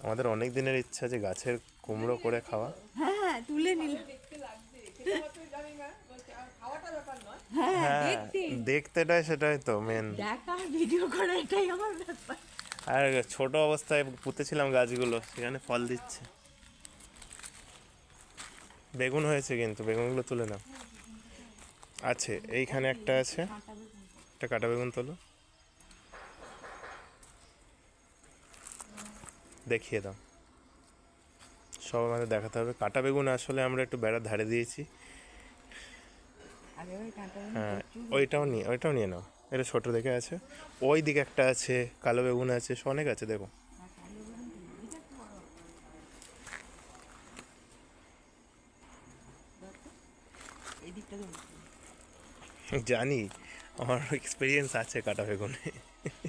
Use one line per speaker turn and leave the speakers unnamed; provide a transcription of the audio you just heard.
আমাদের অনেক দিনের ইচ্ছা যে গাছের কুমড়ো করে খাওয়া।
হ্যাঁ হ্যাঁ তুলে নিল। হ্যাঁ হ্যাঁ
হ্যাঁ,
দেখতে
দেখতেটাই সেটাই তো মেন।
দেখা ভিডিও করা এটাই আমার ব্যাপার।
আর ছোট অবস্থায় পুঁতেছিলাম গাছগুলো, সেখানে ফল দিচ্ছে। বেগুন হয়েছে কিন্তু বেগুনগুলো তুলে নাও। আছে এইখানে একটা আছে, একটা কাটা বেগুন তোলো, দেখিয়ে দাও। সব আমাদের দেখাতে হবে। কাটা বেগুন আসলে আমরা একটু বেড়ার ধারে দিয়েছি।
আরে ওই কাঁটা
হ্যাঁ,
প্রচুর
ওইটাও নিয়ে নাও। এটা ছোট দেখে আছে। ওই দিকে একটা আছে, কালো বেগুন আছে, অনেক আছে দেখো।
এই দিকটা
জানি, আমার এক্সপিরিয়েন্স আছে কাটা বেগুনে।